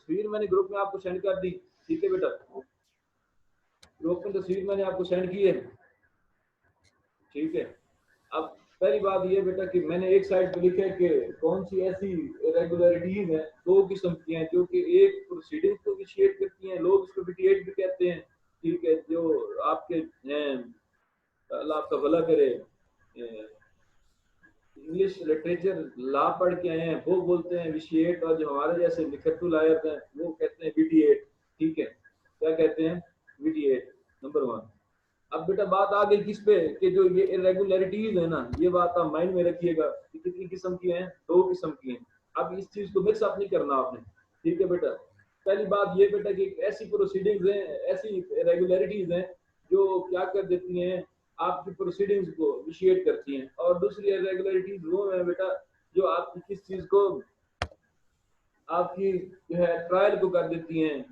तस्वीर मैंने ग्रुप में आपको सेंड कर दी, ठीक है बेटा, ग्रुप में तस्वीर मैंने आपको सेंड की है, ठीक है। अब पहली बात ये बेटा कि मैंने एक साइड पे लिखा है कि कौन सी ऐसी इरेगुलरिटीज हैं, दो किस्म की हैं, जो कि एक प्रोसीडिंग को इनिशिएट करती हैं, लोग इसको विटिएट भी कहते हैं, ठीक है, जो आपके अल्लाह आपका भला करे, इंग्लिश लिटरेचर लॉ पढ़ के आए हैं वो बोलते हैं विशिएट, और जो हमारे जैसे लिखतुल आयत हैं वो कहते हैं विटिएट, ठीक है, क्या कहते हैं, विटिएट, नंबर 1। अब बेटा बात आ गई किस पे, कि जो ये इरेगुलरिटीज है ना, ये बात आप माइंड में रखिएगा कि कितनी किस्म की हैं, 2 किस्म की हैं। अब इस चीज को मिक्स अप नहीं करना आपने, ठीक है बेटा। पहली बात ये बेटा कि ऐसी प्रोसीडिंग्स हैं, ऐसी इरेगुलरिटीज हैं जो क्या कर देती हैं, आपकी प्रोसीडिंग्स को इनिशिएट करती हैं, और दूसरी इरेगुलरिटीज वो है बेटा जो आपकी किस चीज को, आपकी जो है ट्रायल को कर देती हैं,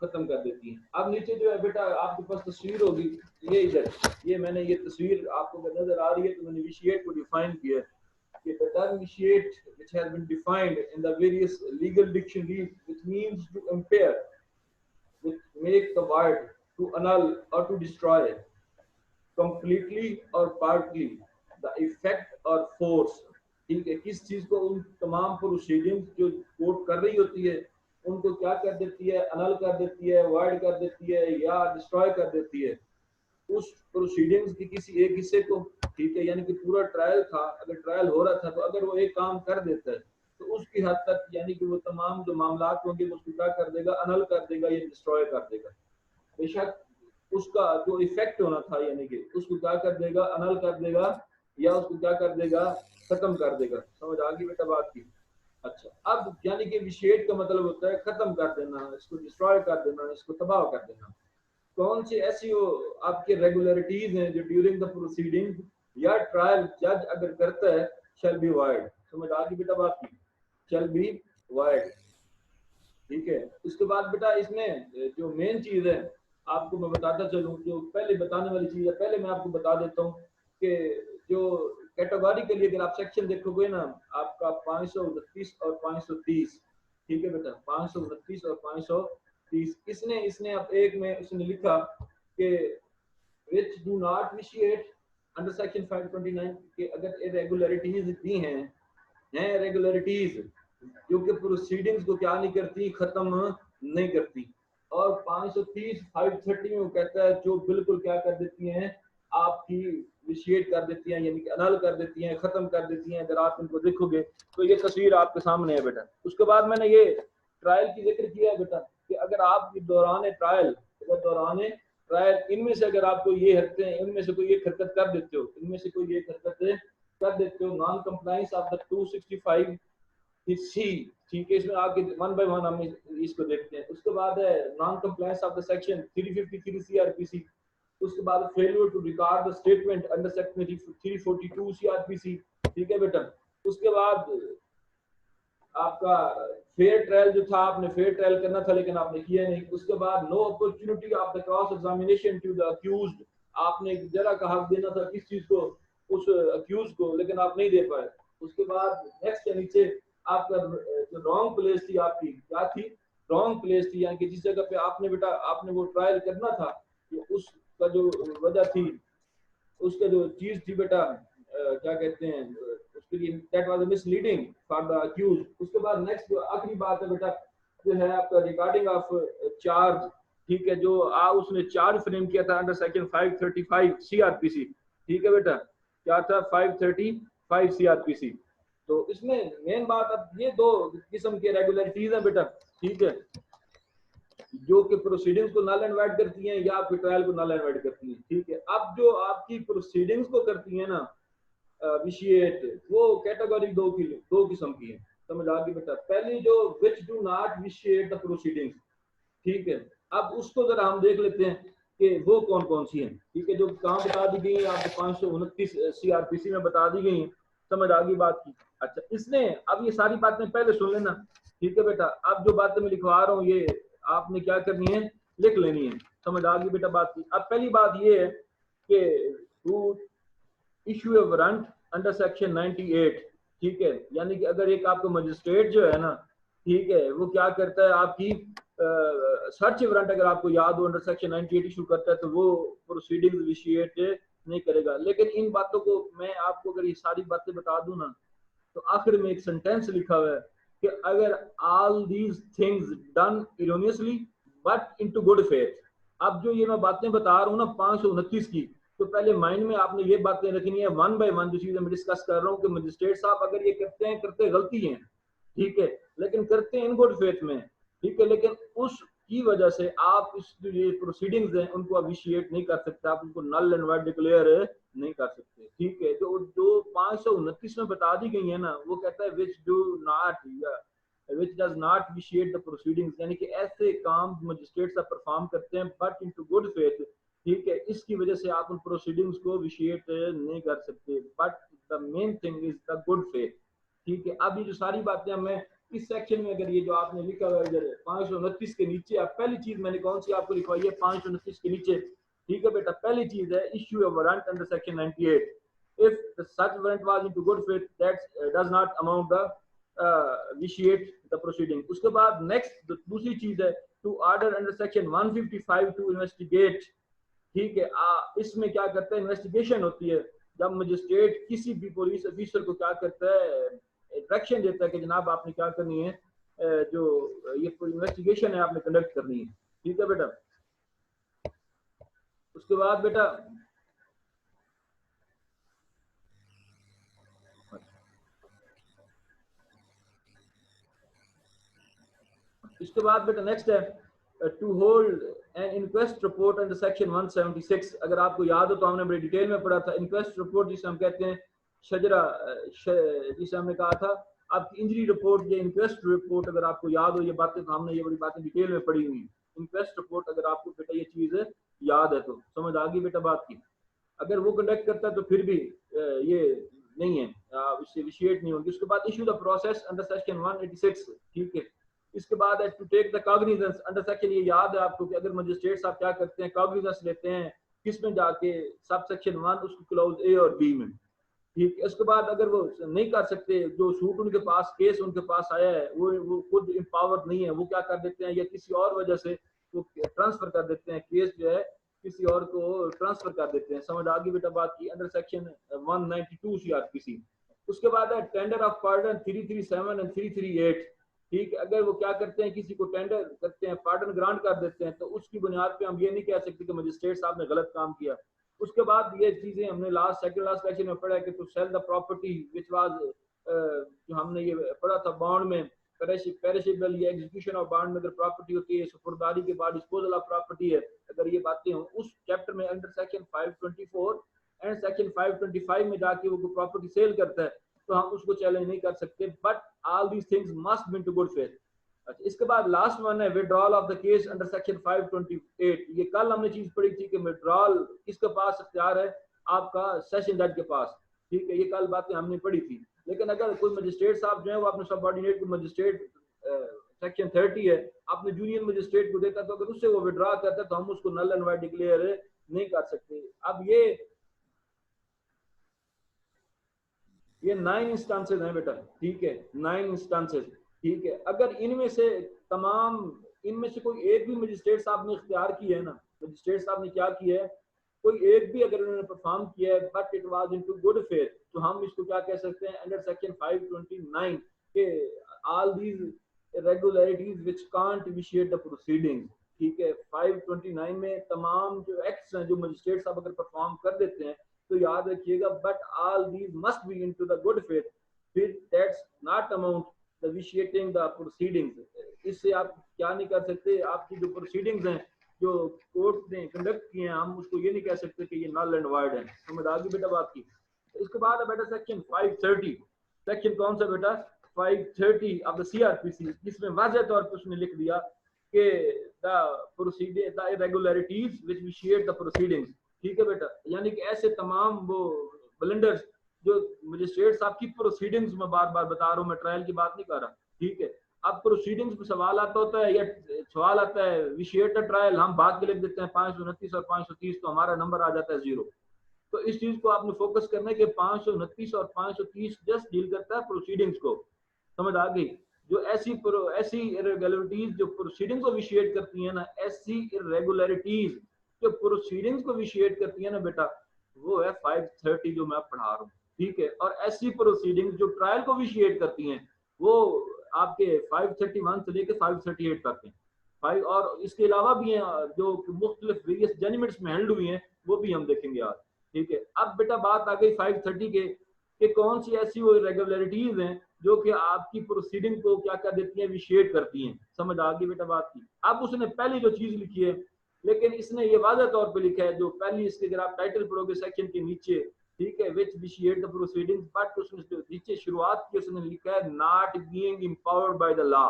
खत्म कर देती हैं। अब नीचे जो है बेटा आपके पास तस्वीर होगी, ये इधर, ये मैंने ये तस्वीर आपको नजर आ रही है, तो मैंने विशिएट को डिफाइन किया है कि the term initiate which has been defined in the various legal dictionaries, which means to impair, which make the void, to annul or to destroy completely or partly the effect or force, ठीक है, किस चीज को उन तमाम proceedings जो court कर रही होती है उनको क्या कर देती है, अनल कर देती है, वॉइड कर देती है, या डिस्ट्रॉय कर देती है, उस प्रोसीडिंग्स की किसी एक हिस्से को, ठीक है, यानी कि पूरा ट्रायल था, अगर ट्रायल हो रहा था तो अगर वो एक काम कर देता है तो उसकी हद तक यानी कि वो तमाम जो मामलात होंगे उसको क्या कर देगा, अनल कर देगा या डिस्ट्रॉय कर देगा। बेशक उसका जो इफेक्ट होना था यानी कि उसको क्या कर देगा, अनल कर देगा, या उसको क्या कर देगा, खत्म कर देगा। समझ आ गई बेटा बात की। अच्छा, अब यानी कि विशेष का मतलब होता है खत्म कर देना, इसको डिस्ट्रॉय कर देना, इसको तबाह कर देना। कौन सी ऐसी वो आपकी रेगुलरिटीज हैं जो ड्यूरिंग द प्रोसीडिंग या ट्रायल जज अगर करता है, शैल बी वाइड। समझ आ गई बेटा बात की, शैल बी वाइड, ठीक है। उसके बाद बेटा इसमें जो मेन चीज है आपको मैं बताता चलूं, जो पहले बताने वाली चीज है पहले मैं आपको बता देता हूं कि जो कैटेगोरिकली अगर आप सेक्शन देखोगे ना, आपका 529 और 530, ठीक है बेटा, 529 और 530, इसने अब एक में उसने लिखा कि which do not initiate under section 529, कि अगर इरेगुलरिटीज दी हैं इरेगुलरिटीज जो कि प्रोसीडिंग्स को क्या नहीं करती, खत्म नहीं करती, और 530 530 में वो कहता है जो बिल्कुल क्या कर देती हैं, आपकी विशिएट कर देती हैं, यानी कि अनल कर देती हैं, खत्म कर देती हैं। अगर आप इनको देखोगे तो ये तस्वीर आपके सामने है बेटा। उसके बाद मैंने ये ट्रायल की जिक्र किया है बेटा कि अगर आप दौरान ट्रायल इनमें से अगर आपको ये हरकतें, इनमें से कोई एक हरकत कर देते हो, इनमें से कोई एक हरकत कर देते हो, नॉन कंप्लायंस ऑफ द 265 सी, ठीक है, इसमें आगे वन बाय वन हम इसको देखते हैं। उसके बाद है non compliance of the section 353 CrPC, उसके बाद failure to record the statement under section 342 CrPC, ठीक है बेटा। उसके बाद आपका फेयर ट्रायल जो था, आपने फेयर ट्रायल करना था लेकिन आपने किया नहीं। उसके बाद no opportunity of the cross examination to the accused, आपने जरा का हक देना था किस चीज को, उस अक्यूज को, लेकिन आप नहीं दे पाए। उसके बाद नेक्स्ट के नीचे आपका जो रॉन्ग प्लेस थी, आपकी क्या थी, रॉन्ग प्लेस थी, यानी कि जिस जगह पे आपने बेटा आपने वो ट्रायल करना था, उसका जो वजह थी, उसका जो चीज थी बेटा, क्या कहते हैं उसके लिए, that was misleading for the accuse. उसके बाद नेक्स्ट जो आखिरी बात है बेटा जो है आपका रिगार्डिंग ऑफ चार्ज, ठीक है, जो उसने चार्ज फ्रेम किया था अंडर सेक्शन 535 सीआरपीसी, ठीक है बेटा, क्या था 535 सीआरपीसी। तो इसमें मेन बात अब ये 2 किस्म की रेगुलरिटीज है बेटा, ठीक है, जो कि प्रोसीडिंग्स को नल एंड वाइड करती हैं या आपके ट्रायल को नल एंड वाइड करती हैं, ठीक है। अब जो आपकी प्रोसीडिंग्स को करती हैं ना विशिएट, वो कैटेगरी 2 किस्म की है। समझ आ गई बेटा। पहली जो which do not vitiate the proceedings, ठीक है, अब उसको जरा हम देख लेते हैं कि वो कौन कौन सी हैं, ठीक है, जो कहाँ बता दी गई है आपको 529 सीआरपीसी में बता दी गई है। समझ आ गई बात की। अच्छा, इसने अब ये सारी बातें पहले सुन लेना, ठीक है बेटा। अब जो बातें मैं लिखवा रहा हूँ ये आपने क्या करनी है, लिख लेनी है। समझ आ गई बेटा बात की। अब पहली बात ये है कि इशू ए वारंट अंडर सेक्शन 98, ठीक है, यानी कि अगर एक आपको मजिस्ट्रेट जो है ना, ठीक है, वो क्या करता है आपकी सर्च वारंट अगर आपको याद हो अंडर सेक्शन 98 इशू करता है तो वो प्रोसीडिंग इनिशिएट नहीं करेगा। लेकिन इन बातों को मैं आपको अगर ये सारी बातें बता दूं ना, तो आखिर में एक सेंटेंस लिखा हुआ है कि अगर all these things done erroneously but into good faith. अब जो ये मैं बातें बता रहा हूँ ना 529 की, तो पहले माइंड में आपने ये बातें रखनी है वन बाय वन, जो चीजें मैं डिस्कस कर रहा हूँ कि मजिस्ट्रेट साहब अगर ये करते हैं, करते गलती है, ठीक है, लेकिन करते हैं इन गुड फेथ में, ठीक है, लेकिन उसकी वजह से आप इस जो ये प्रोसीडिंग्स हैं उनको अविशिएट नहीं कर सकते, आप उनको नल एंड वाइड डिक्लेयर नहीं कर सकते। ठीक है, तो जो 529 में बता दी गई है ना, वो कहता है विच डू नॉट या which does not vitiate the proceedings, यानी कि ऐसे काम मजिस्ट्रेट साहब परफॉर्म करते हैं बट इनटू गुड फेथ, ठीक है, इसकी वजह से आप उन प्रोसीडिंग्स को विशिएट नहीं कर सकते, but the main thing is the good faith. ठीक है, अब ये जो सारी बातें मैं इस सेक्शन में, अगर ये जो आपने लिखा हुआ है इधर 529 के नीचे, अब पहली चीज मैंने कौन सी आपको लिखवाई है 529 के नीचे, ठीक है बेटा, पहली चीज है issue a warrant under section 98 if the such warrant was into good faith that does not amount the vitiate the proceeding। उसके बाद नेक्स्ट दूसरी चीज है to order under section 155 to investigate. ठीक है, इसमें क्या करता है, इन्वेस्टिगेशन होती है जब मजिस्ट्रेट किसी भी पुलिस ऑफिसर को क्या करता है, डायरेक्शन देता है कि जनाब आपने क्या करनी है, जो ये इन्वेस्टिगेशन है आपने कंडक्ट करनी है। ठीक है बेटा, उसके बाद बेटा इसके बाद बेटा नेक्स्ट है to hold an inquest report under section 176। अगर आपको याद हो तो हमने बड़ी डिटेल में पढ़ा था इंक्वेस्ट रिपोर्ट, जिसे हम कहते हैं शजरा, जिसे हमने कहा था आपकी इंजरी रिपोर्ट या इंक्वेस्ट रिपोर्ट, अगर आपको याद हो ये बातें, तो हमने ये बड़ी बातें डिटेल में पढ़ी हुई। इंक्वेस्ट रिपोर्ट अगर आपको बेटा ये चीज याद है तो समझ आ गई बेटा बात की। अगर वो कंडक्ट करता है तो फिर भी ये नहीं है, इससे विशिएट नहीं होगी। उसके बाद issue the process under section 186। ठीक है, इसके बाद है to take the cognizance under section, ये याद है आपको कि अगर मजिस्ट्रेट साहब क्या करते हैं, कॉग्निजेंस लेते हैं किस में जाके, सब सेक्शन 1 उसकी क्लॉज ए और बी में। ठीक है, उसके बाद अगर वो नहीं कर सकते, जो सूट उनके पास, केस उनके पास आया है, वो खुद एम्पावर्ड नहीं है, वो क्या कर देते हैं या किसी और वजह से वो ट्रांसफर कर देते हैं, केस जो है किसी और को ट्रांसफर कर देते हैं। समझ आ गई बेटा बात की, अंडर सेक्शन 192 सीआरपीसी। उसके बाद है टेंडर ऑफ पार्डन 337 एंड 338। ठीक है, अगर वो क्या करते हैं, किसी को टेंडर करते हैं, पार्डन ग्रांट कर देते हैं, तो उसकी बुनियाद पे हम ये नहीं कह सकते कि मजिस्ट्रेट साहब ने गलत काम किया। उसके बाद ये चीजें हमने सेकंड लास्ट सेक्शन में पढ़ा है कि to sell the property which was, जो हमने ये पढ़ा था बॉन्ड में, पेरिशेबल या एग्जीक्यूशन ऑफ बॉन्ड में अगर प्रॉपर्टी होती है, सुपुर्दारी के बाद डिस्पोजल ऑफ प्रॉपर्टी है, अगर ये बातें हों उस चैप्टर में अंडर सेक्शन 524 एंड सेक्शन 525 में जाके वो प्रॉपर्टी सेल करता है, तो हम उसको चैलेंज नहीं कर सकते, but all these things must be in to good faith. अच्छा, इसके बाद लास्ट वन है withdrawal of the case under section 528। ये कल हमने चीज पढ़ी थी कि विड्रॉल किसके पास इख्तियार है, आपका सेशन जज के पास। ठीक है, ये कल बातें हमने पढ़ी थी। लेकिन अगर कोई मजिस्ट्रेट साहब जो है वो अपने सबऑर्डिनेट को, मजिस्ट्रेट सेक्शन 30 है, अपने जूनियर मजिस्ट्रेट को देता, तो अगर उससे वो विड्रॉ करता है तो हम उसको नल एंड वाइड डिक्लेयर नहीं कर सकते। अब ये 9 इंस्टांसेस हैं बेटा। ठीक है, 9 इंस्टांसेस। ठीक है, अगर इनमें से कोई एक भी मजिस्ट्रेट साहब ने इख्तियार किया है ना, मजिस्ट्रेट साहब ने क्या किया है, कोई एक भी अगर उन्होंने परफॉर्म किया है but it was into good faith, तो हम इसको क्या कह सकते हैं, अंडर सेक्शन 529 के all these irregularities which can't initiate the proceedings. ठीक है, 529 में तमाम जो एक्ट्स हैं जो मजिस्ट्रेट साहब अगर परफॉर्म कर देते हैं, तो याद रखिएगा but all these must be into the good faith, फिर that's not amount the vitiating the proceedings. इससे आप क्या नहीं कर सकते, आपकी जो प्रोसीडिंग्स हैं जो कोर्ट ने कंडक्ट किए हैं, हम उसको ये नहीं कह सकते कि ये नल एंड वाइड है। समझ आ गई बेटा बात की। इसके बाद है बेटा सेक्शन 530। सेक्शन कौन सा बेटा, 530 ऑफ द सीआरपीसी, जिसमें वाज़ेह तौर पर उसने लिख दिया कि the proceeding the irregularities which vitiate the proceedings. ठीक है बेटा, यानी कि ऐसे तमाम वो ब्लंडर्स जो मजिस्ट्रेट साहब की प्रोसीडिंग्स में बार बार बता रहा हूँ, मैं ट्रायल की बात नहीं कर रहा। ठीक है, अब प्रोसीडिंग्स में सवाल आता होता है या सवाल आता है विशिएट द ट्रायल, हम भाग के लिख देते हैं 529 और 530, तो हमारा नंबर आ जाता है 0। तो इस चीज को आपने फोकस करना है कि 529 और 530 जस्ट डील करता है प्रोसीडिंग्स को। समझ आ गई, जो ऐसी इरेगुलरिटीज जो प्रोसीडिंग को विशिएट करती है ना, ऐसी इरेगुलरिटीज जो प्रोसीडिंग्स को विशिएट करती है ना बेटा, वो है 530 जो मैं पढ़ा रहा हूँ, ठीक है। और ऐसी प्रोसीडिंग जो ट्रायल को विशिएट करती हैं वो आपके 531 से लेकर 538 तक हैं। भाई और इसके अलावा भी हैं जो मुख्तलिफ वेरियस जजमेंट्स में हेल्ड हुई हैं, वो भी हम देखेंगे आज, ठीक है। अब बेटा बात आ गई 530 के कि कौन सी ऐसी वो इरेगुलरिटीज हैं जो कि आपकी प्रोसीडिंग को क्या क्या देती हैं, विशिएट करती हैं। समझ आ गई बेटा बात की। अब उसने पहली जो चीज लिखी है, लेकिन इसने ये वाज़ह तौर पे लिखा है, जो पहली इसके अगर आप टाइटल पढ़ोगे सेक्शन के नीचे, ठीक है, विच विशिएट द प्रोसीडिंग्स, बट उसने नीचे शुरुआत की उसने लिखा है not being empowered by the law,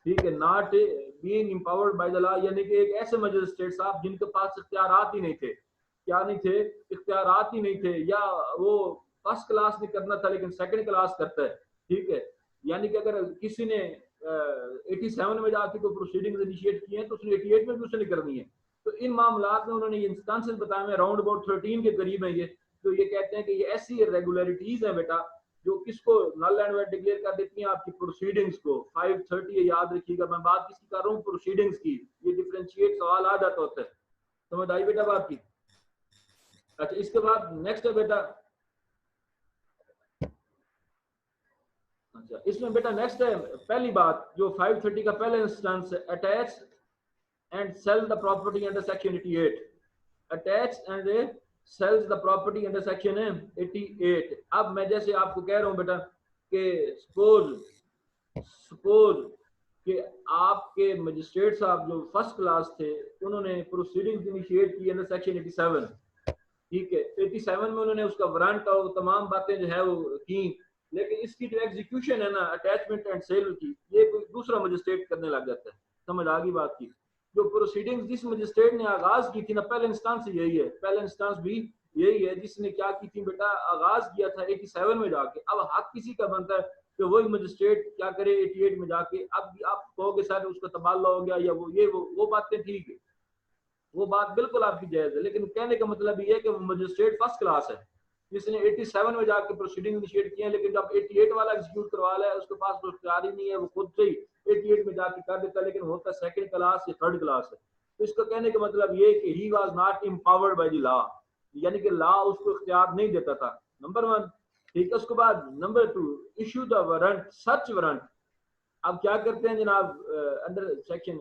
ठीक है, not being empowered by the law, यानी कि एक ऐसे मजिस्ट्रेट साहब जिनके पास इख्तियारात ही नहीं थे, क्या नहीं थे, इख्तियारात ही नहीं थे, या वो फर्स्ट क्लास नहीं करना था लेकिन सेकंड क्लास करता है, ठीक है। यानी कि अगर किसी ने 87 में जाके कोई प्रोसीडिंग्स इनिशिएट किए हैं तो उसने 88 में भी उसने करनी है। तो इन मामलात में उन्होंने ये इंस्टांसेस बताए हैं, अराउंड अबाउट 13 के करीब है ये, तो ये कहते हैं कि ये ऐसी रेगुलरिटीज है बेटा जो किसको नल एंड वॉइड डिक्लेयर कर देती हैं, आपकी प्रोसीडिंग्स को। 530 ये याद रखिएगा, मैं बात किसकी कर रहा हूँ, प्रोसीडिंग्स की। ये डिफरेंशिएट सवाल आ जाता होता है, समझ आई बेटा बात की। अच्छा इसके बाद नेक्स्ट है बेटा, अच्छा इसमें बेटा नेक्स्ट है पहली बात जो 530 का पहला इंस्टेंस है, attach and sell the property under section 88, attach and sells the property under section 88। अब मैं जैसे आपको कह रहा हूं बेटा कि सपोज कि आपके मजिस्ट्रेट साहब जो फर्स्ट क्लास थे उन्होंने प्रोसीडिंग्स इनिशिएट की अंडर सेक्शन 87, ठीक है, 87 में उन्होंने उसका वारंट और तमाम बातें जो है वो की, लेकिन इसकी जो एग्जीक्यूशन है ना अटैचमेंट एंड सेल की, ये कोई दूसरा मजिस्ट्रेट करने लग जाता है। समझ आ गई बात की। जो प्रोसीडिंग्स जिस मजिस्ट्रेट ने आगाज की थी ना, पहला इंस्टांस यही है, पहला इंस्टांस भी यही है जिसने क्या की थी बेटा, आगाज किया था 87 में जाके। अब हक किसी का बनता है कि वही मजिस्ट्रेट क्या करे 88 में जाके। अब आप कहोगे सर उसका तबादला हो गया या वो ये वो बातें ठीक है, वो बात बिल्कुल आपकी जायज है, लेकिन कहने का मतलब ये है कि वो मजिस्ट्रेट फर्स्ट क्लास है जिसने 87 में जाके प्रोसीडिंग इनिशिएट किया, लेकिन जब 88 वाला एग्जीक्यूट करवा लिया उसके पास तो इख्तियार ही नहीं है, वो खुद से ही 88 में जाके कर देता है, लेकिन होता सेकंड क्लास या थर्ड क्लास है। तो इसका कहने का मतलब ये कि he was not empowered by the law, यानी कि लॉ उसको इख्तियार नहीं देता था, नंबर 1, ठीक है। उसके बाद number 2, issue the warrant, search warrant. अब क्या करते हैं जनाब, अंडर सेक्शन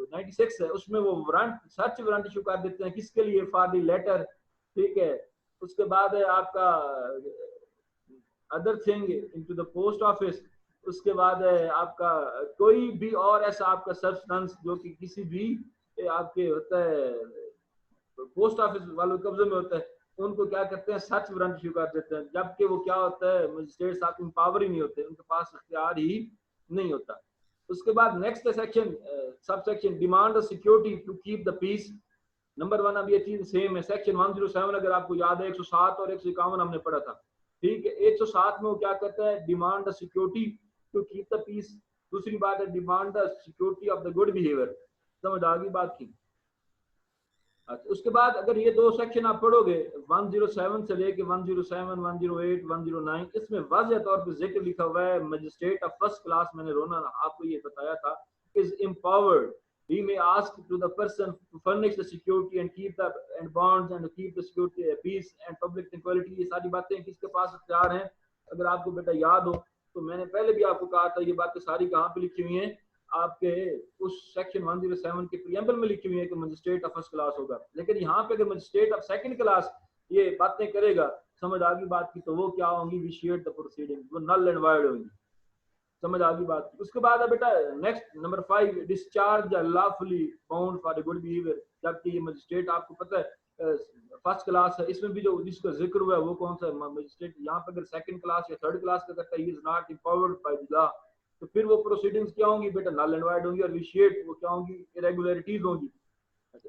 96 है उसमें वो वारंट, सर्च वारंट इशू कर देते हैं, किसके लिए, फॉर द लेटर, ठीक है। उसके बाद है आपका other thing into the post office. उसके बाद है आपका कोई भी और ऐसा आपका सब्सटेंस जो कि किसी भी आपके होता है पोस्ट ऑफिस वालों के कब्जे में होता है, उनको क्या करते हैं, सर्च वारंट इशू कर देते हैं, जबकि वो क्या होता है, मजिस्ट्रेट साहब एम्पावर ही नहीं होते, उनके पास इख्तियार ही नहीं होता। उसके बाद next section sub section demand security to keep the peace. Number 1 अब ये चीज सेम है, सेक्शन 107 अगर आपको याद है, 107 और 151 हमने पढ़ा था, ठीक है। 107 में वो क्या कहता है, demand the security to keep the peace. दूसरी बात है demand the security of the good behaviour. समझ आ गई बात की। अच्छा उसके बाद अगर ये दो सेक्शन आप पढ़ोगे 107 से लेके 107, 108, 109, इसमें वाज़ेह तौर पे जिक्र लिखा हुआ है मजिस्ट्रेट ऑफ फर्स्ट क्लास, मैंने रोना आपको ये बताया था, is empowered, he may ask to the person to furnish the security and keep the and bonds and keep the security, peace and public tranquility। ये सारी बातें किसके पास इख्तियार हैं, अगर आपको बेटा याद हो तो मैंने पहले भी आपको कहा था ये बातें सारी कहाँ पे लिखी हुई हैं, आपके उस सेक्शन 107 के प्रीएम्बल में लिखी हुई है कि मजिस्ट्रेट ऑफ फर्स्ट क्लास होगा। लेकिन यहाँ पे अगर मजिस्ट्रेट ऑफ सेकंड क्लास ये बातें करेगा, समझ आ गई बात की, तो वो क्या होंगी, विशिएट द प्रोसीडिंग, वो नल एंड वाइड होंगी। समझ आ गई बात की। उसके बाद बेटा next number 5, discharge lawfully bound for good behaviour. जबकि ये मजिस्ट्रेट आपको पता है फर्स्ट क्लास है, इसमें भी जो जिसका जिक्र हुआ है वो कौन सा मजिस्ट्रेट, यहाँ पर अगर सेकंड क्लास या थर्ड क्लास का करता है, he is not empowered by the law, तो फिर वो प्रोसीडिंग्स क्या होंगी बेटा, नल एंड वाइड होंगी, और विशिएट वो क्या होंगी, इरेगुलरिटीज होंगी।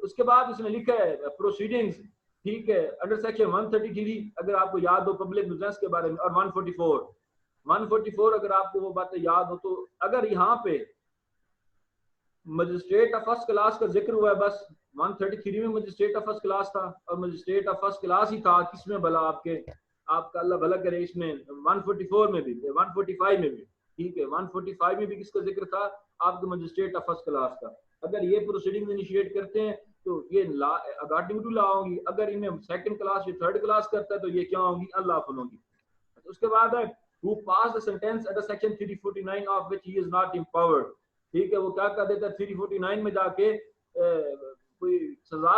उसके बाद उसने लिखा है प्रोसीडिंग्स, ठीक है, अंडर सेक्शन 133 अगर आपको याद हो पब्लिक न्यूसेंस के बारे में, और 144 अगर आपको वो बातें याद हो, तो अगर यहाँ पे मजिस्ट्रेट ऑफ फर्स्ट क्लास का जिक्र हुआ है, बस 133 में मजिस्ट्रेट ऑफ फर्स्ट क्लास था, और मजिस्ट्रेट ऑफ फर्स्ट क्लास ही था किसमें भला, आपका अल्लाह भला करे, इसमें 144 में भी, 145 में भी, ठीक है। 145 में भी किसका जिक्र था, आपके मजिस्ट्रेट ऑफ फर्स्ट क्लास का। अगर ये प्रोसीडिंग इनिशिएट करते हैं तो ये अकॉर्डिंग टू लॉ होंगी, अगर इन्हें सेकंड क्लास या थर्ड क्लास करता है तो ये क्या होंगी, अनलॉफुल होंगी। उसके बाद है who passed the sentence under section 349 of which he is not empowered, ठीक है। वो क्या कर देता है 349 में जाके कोई सजा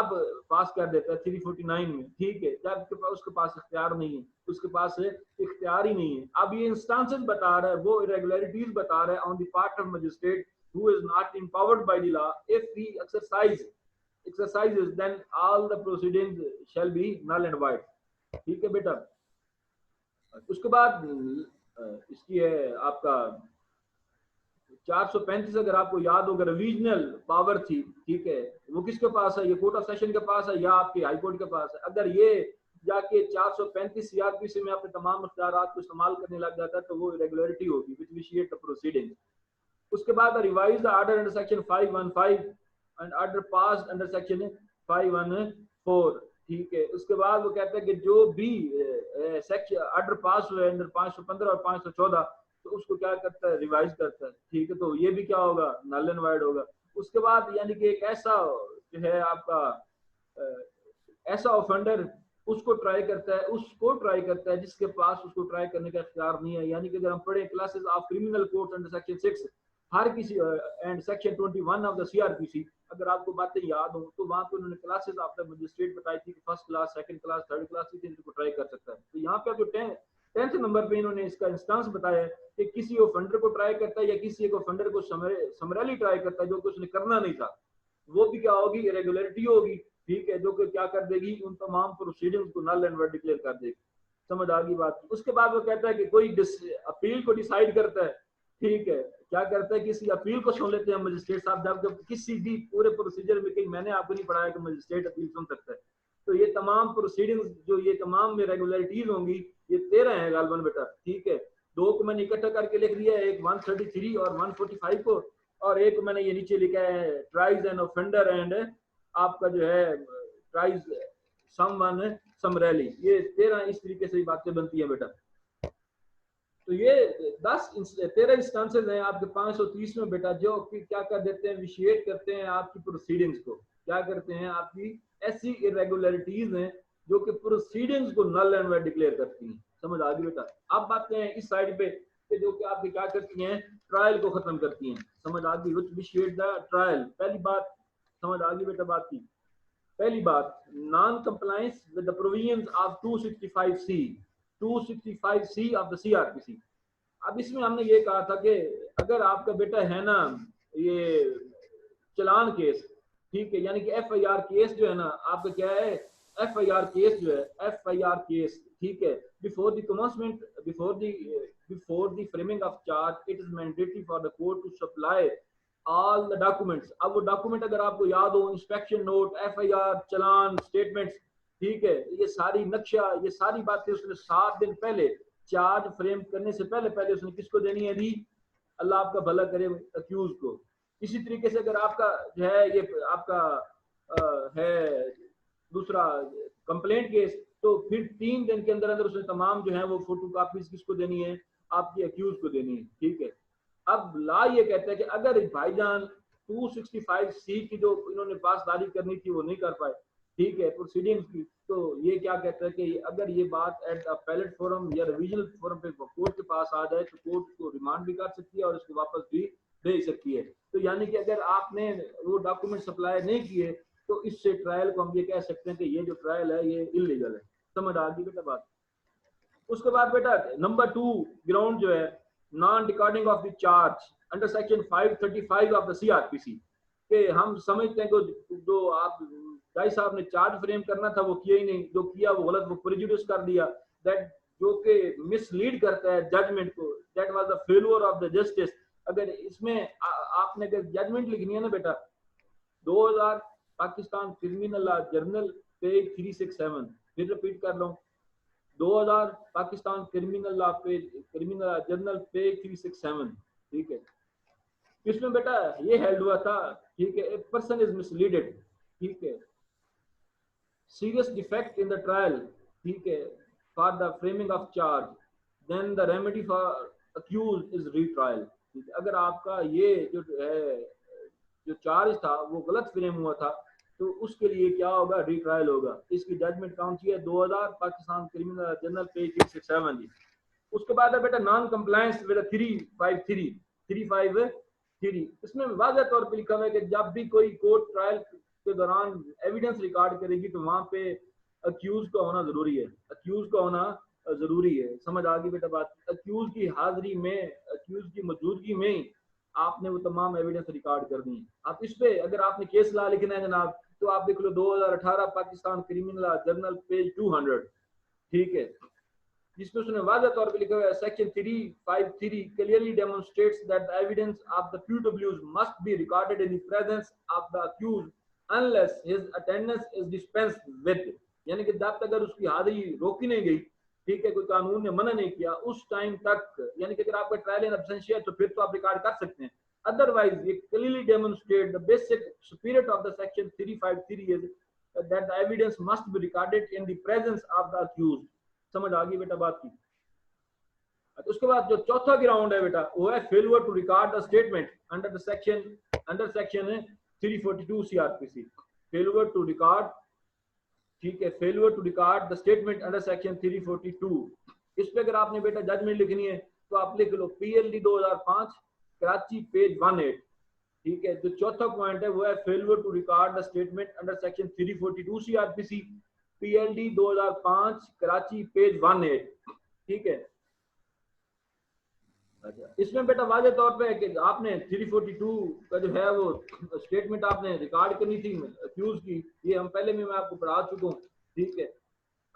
पास कर देता है 349 में, ठीक है, जब उसके पास इख्तियार नहीं है, उसके पास इख्तियार ही नहीं है। अब ये इंस्टांसेस बता रहा है, वो इरेगुलरिटीज बता रहा है on the part of magistrate who is not empowered by the law, if he exercises then all the proceedings shall be null and void, ठीक है बेटा। उसके बाद इसकी है आपका 435, अगर आपको याद होगा रिवीजनल पावर थी, ठीक है, वो किसके पास है, ये कोर्ट ऑफ सेशन के पास है या आपके हाई कोर्ट के पास है। अगर ये जाके 435 सीआरपीसी में अपने तमाम इख्तियारात को इस्तेमाल करने लग जाता है तो वो इरेगुलरिटी होगी विच इनिशिएट द प्रोसीडिंग। उसके बाद revise the order under section 515 and order passed under section 514, ठीक है। उसके बाद वो कहता है कि जो भी सेक्शन ऑर्डर पास हुए अंदर 515 और 514 तो उसको क्या करता है, रिवाइज करता है, ठीक है। तो ये भी क्या होगा, नल एंड वाइड होगा। उसके बाद यानी कि एक ऐसा जो है आपका ऐसा ऑफेंडर उसको ट्राई करता है जिसके पास उसको ट्राई करने का इख्तियार नहीं है। यानी कि अगर हम पढ़े classes of criminal court under section 6 हर किसी and section 21 of the CrPC, अगर आपको बातें याद हो तो वहां पे उन्होंने क्लासेस ऑफ द मजिस्ट्रेट बताई थी कि first class, second class, third class को ट्राई कर सकता है। तो यहाँ पे जो 10th नंबर पे इन्होंने इसका इंस्टांस बताया कि किसी ऑफेंडर को ट्राई करता है या किसी एक ऑफेंडर को समरली ट्राई करता है जो कि उसने करना नहीं था, वो भी क्या होगी, इरेगुलरिटी होगी, ठीक है, जो कि क्या कर देगी, उन तमाम प्रोसीडिंग्स को नल एंड वॉइड डिक्लेयर कर देगी। समझ आ गई बात। उसके बाद वो कहता है कि कोई अपील को डिसाइड करता है, ठीक है, क्या करता है, किसी अपील को सुन लेते हैं मजिस्ट्रेट साहब, जब किसी भी पूरे प्रोसीजर में कहीं मैंने आपको नहीं पढ़ाया कि मजिस्ट्रेट अपील सुन सकता है। तो ये तमाम प्रोसीडिंग्स जो ये तमाम इरेगुलरिटीज होंगी ये 13 है गालबन बेटा, ठीक है। दो को मैंने इकट्ठा करके लिख दिया है, एक 133 और 145 को, और एक मैंने ये नीचे लिखा है ट्राइज एंड ऑफेंडर एंड आपका जो है ट्राइज समवन समरैली। ये 13 इस तरीके से बातें बनती है बेटा। तो ये 13 इंस्टांसेस हैं आपके 530 में बेटा, जो कि क्या कर देते हैं, विशिएट करते हैं आपकी प्रोसीडिंग्स को, क्या करते हैं, आपकी ऐसी इरेगुलरिटीज हैं जो कि प्रोसीडिंग्स को नल एंड वॉइड डिक्लेयर करती हैं। समझ आ गई बेटा। अब बातें हैं इस साइड पे कि जो कि आपकी क्या करती हैं, ट्रायल को खत्म करती हैं। समझ आ गई, व्हिच विशिएट द ट्रायल। पहली बात समझ आ गई बेटा बात की। पहली बात, non compliance with the provisions of 265C of the CrPC. अब इसमें हमने ये कहा था कि अगर आपका बेटा है ना ये चलान केस, ठीक है, यानी कि एफआईआर केस जो है ना आपका क्या है, एफआईआर केस जो है, एफआईआर केस, ठीक है, before the commencement before the framing of charge it is mandatory for the court to supply all the documents. अब वो डॉक्यूमेंट अगर आपको याद हो, inspection note, FIR, challan, statements, ठीक है, ये सारी नक्शा, ये सारी बातें उसने 7 दिन पहले चार्ज फ्रेम करने से पहले उसने किसको देनी है दी, अल्लाह आपका भला करे, अक्यूज को। इसी तरीके से अगर आपका जो है ये आपका है दूसरा कंप्लेंट केस, तो फिर 3 दिन के अंदर उसने तमाम जो है वो फोटो कॉपीज किसको देनी है, आपकी अक्यूज को देनी है, ठीक है। अब ला ये कहता है कि अगर भाईजान 265C की जो इन्होंने पासदारी करनी थी वो नहीं कर पाए, ठीक है, प्रोसीडिंग्स की, तो ये क्या कहता है कि अगर ये बात एट अपीलेट फोरम या रिवीजनल फोरम पे कोर्ट के पास आ जाए तो कोर्ट को रिमांड भी कर सकती है और इसको वापस भी भेज सकती है। तो यानी कि अगर आपने वो डॉक्यूमेंट सप्लाई नहीं किए तो इससे ट्रायल को हम ये कह सकते हैं कि ये जो ट्रायल है ये इलीगल है। समझ आ गई बेटा बात। उसके बाद बेटा नंबर 2 ग्राउंड जो है non recording of the charge under section 535 of the CrPC, कि हम समझते हैं कि जो आप भाई साहब ने चार्ज फ्रेम करना था वो किया ही नहीं, जो किया वो गलत, वो प्रेजुडिस कर दिया, दैट जो कि मिसलीड करता है जजमेंट को, that was the failure of the justice. अगर इसमें आपने अगर जजमेंट लिखनी है ना बेटा, 2000 Pakistan criminal law journal page 367, फिर रिपीट कर लो, 2000 Pakistan criminal law page criminal journal page 367, ठीक है। इसमें बेटा ये हेल्ड हुआ था, ठीक है, ए पर्सन इज मिसलीडेड, ठीक है, serious defect in the trial, ठीक है, for the framing of charge, then the remedy for accused is retrial. अगर आपका ये जो है जो चार्ज था वो गलत फ्रेम हुआ था तो उसके लिए क्या होगा, रीट्रायल होगा। इसकी जजमेंट कौन सी है, 2000 पाकिस्तान क्रिमिनल जनरल पेज 667 जी। उसके बाद है बेटा नॉन कंप्लायंस बेटा 353। इसमें वाज़ह तौर पे लिखा हुआ है कि जब भी कोई कोर्ट ट्रायल के दौरान एविडेंस रिकॉर्ड करेगी तो वहां पे अक्यूज का होना जरूरी है, अक्यूज का होना जरूरी है। समझ आ गई बेटा बात। अक्यूज की हाजिरी में, अक्यूज की मौजूदगी में आपने वो तमाम एविडेंस रिकॉर्ड करनी है। आप इस पे अगर आपने केस ला लिखना है जनाब तो आप देख लो 2018 पाकिस्तान क्रिमिनल जर्नल पेज 200, ठीक है, जिसमें उसने वाज़ह तौर पे लिखा हुआ है section 353 clearly demonstrates that the evidence of the प्यूटब्ल्यूज must be recorded in the presence of the accused unless his attendance is dispensed with. यानी कि जब तक अगर उसकी हाजिरी रोकी नहीं गई, ठीक है, कोई कानून ने मना नहीं किया उस टाइम तक, यानी कि अगर आपका ट्रायल इन एब्सेंशिया है तो फिर तो आप रिकॉर्ड कर सकते हैं। अदरवाइज ये clearly demonstrate the basic spirit of the section 353 is that the evidence must be recorded in the presence of the accuse. समझ आ गई बेटा बात की। तो उसके बाद जो चौथा ग्राउंड है बेटा वो है failure to record the statement under section 342 CrPC. Failure to record, ठीक है, failure to record the statement under section 342। इस पे अगर आपने बेटा जजमेंट लिखनी है तो आप लिख लो पीएलडी 2005 कराची पेज 18, ठीक है। जो चौथा पॉइंट है वो है failure to record the statement under section 342 CrPC, PLD 2005 Karachi page 18, ठीक है। अच्छा, इसमें बेटा वाज़े तौर पे है कि आपने 342 का जो है वो स्टेटमेंट आपने रिकॉर्ड करनी थी अक्यूज की, ये हम पहले भी मैं आपको पढ़ा चुका हूँ, ठीक है,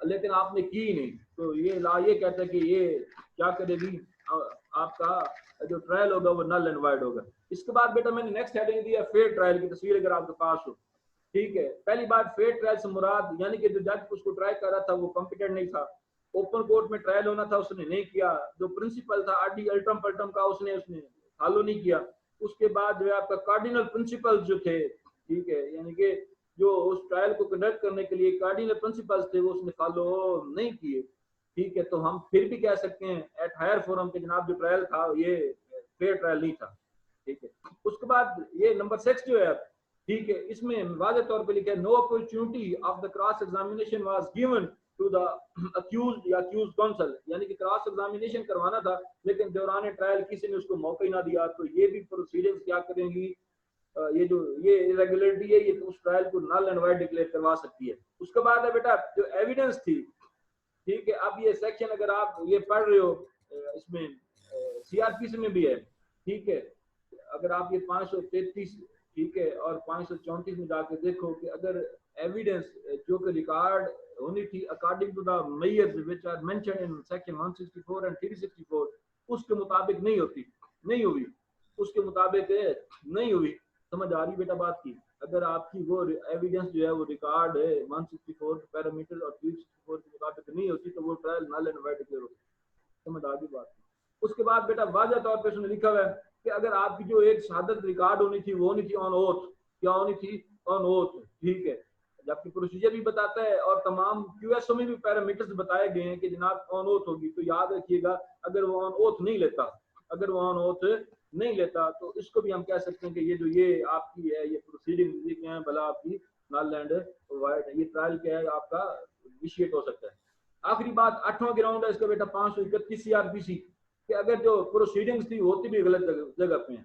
लेकिन आपने की नहीं। तो ये ला ये कहता है कि ये क्या करेगी, आपका जो ट्रायल होगा वो नल एंड वाइड होगा। इसके बाद बेटा मैंने नेक्स्ट हेडिंग दिया फेयर ट्रायल की तस्वीर अगर आपके पास हो, ठीक है। पहली बात फेयर ट्रायल से मुराद यानी कि जो जज उसको ट्राई कर रहा था वो कॉम्पिटेंट नहीं था, ओपन कोर्ट में ट्रायल होना था उसने नहीं किया, जो प्रिंसिपल था आरडी अल्टम पल्टम का उसने फॉलो नहीं किया। उसके बाद जो है आपका कार्डिनल प्रिंसिपल्स जो थे, ठीक है, यानी कि जो उस ट्रायल को कंडक्ट करने के लिए कार्डिनल प्रिंसिपल्स थे वो उसने फॉलो नहीं किए, ठीक है। तो हम फिर भी कह सकते हैं एट हायर फोरम के जनाब जो ट्रायल था ये फेयर ट्रायल नहीं था, ठीक है। उसके बाद ये नंबर 6 जो है, ठीक है, इसमें वाज़े तौर पे लिखा है no opportunity of the cross examination was given to the accused या अक्यूज्ड काउंसिल, यानी कि क्रॉस एग्जामिनेशन करवाना था लेकिन दौरान ट्रायल किसी ने उसको मौका ही ना दिया। तो ये भी प्रोसीडिंग्स क्या करेंगी, ये जो ये इरेगुलरिटी है ये तो उस ट्रायल को नल एंड वाइड डिक्लेयर करवा सकती है। उसके बाद है बेटा जो एविडेंस थी, ठीक है, अब ये सेक्शन अगर आप ये पढ़ रहे हो इसमें सीआरपीसी में भी है, ठीक है। अगर आप ये 533, ठीक है, और 534 में जाके देखो कि अगर एविडेंस जो कि रिकॉर्ड होनी थी according to the measures which are mentioned in section 164 and 364 उसके मुताबिक नहीं होती, नहीं हुई, उसके मुताबिक नहीं हुई। समझ आ रही बेटा बात की। अगर आपकी वो एविडेंस जो है वो रिकॉर्ड है 164 पैरामीटर और 364 के मुताबिक नहीं होती तो वो trial null and void declare होती। समझ आ गई बात। उसके बाद बेटा वाज़ह तौर पे उसने लिखा हुआ है कि अगर आपकी जो एक शहादत रिकॉर्ड होनी थी वो होनी थी ऑन ओथ, क्या होनी थी, ऑन ओथ, ठीक है। जबकि प्रोसीजर भी बताता है और तमाम क्यूएसओ में भी पैरामीटर्स बताए गए हैं कि जनाब ऑन ओथ होगी। तो याद रखिएगा अगर वो ऑन ओथ नहीं लेता, अगर वो ऑन ओथ नहीं लेता तो इसको भी हम कह सकते हैं कि ये जो ये आपकी है ये प्रोसीडिंग ये क्या है भला आपकी नल एंड वाइड है, ये ट्रायल क्या है आपका इनिशिएट हो सकता है। आखिरी बात 8वां ग्राउंड है इसका बेटा 531 सीआरपीसी कि अगर जो प्रोसीडिंग्स थी होती भी गलत जगह पे हैं,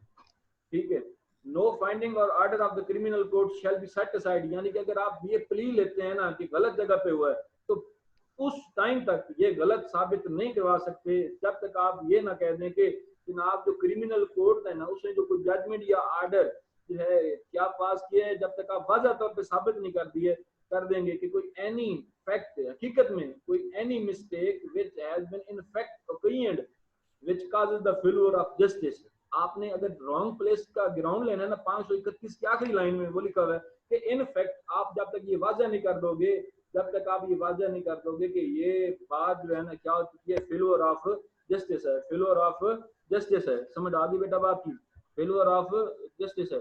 ठीक है, नो फाइंडिंग और order of the criminal court shall be set aside, यानी कि अगर आप ये प्ली लेते हैं ना कि गलत जगह पे हुआ है तो उस टाइम तक ये गलत साबित नहीं करवा सकते जब तक आप ये ना कह दें कि जनाब जो क्रिमिनल कोर्ट है ना उसने जो कोई जजमेंट या ऑर्डर जो है क्या पास किया है, जब तक आप वाज़ह तौर पे साबित नहीं कर देंगे कि कोई एनी फैक्ट हकीकत में कोई any mistake which has been in fact occasioned which causes the failure of justice. आपने अगर रॉन्ग प्लेस का ग्राउंड लेना है ना 531 की आखिरी लाइन में वो लिखा हुआ है कि इन फैक्ट आप जब तक ये वाज़ह नहीं कर दोगे, जब तक आप ये वाज़ह नहीं कर दोगे कि ये बात जो है ना क्या हो चुकी है फेलियर ऑफ जस्टिस है, फेलियर ऑफ जस्टिस है। समझ आ गई बेटा बात की, फेलियर ऑफ जस्टिस है।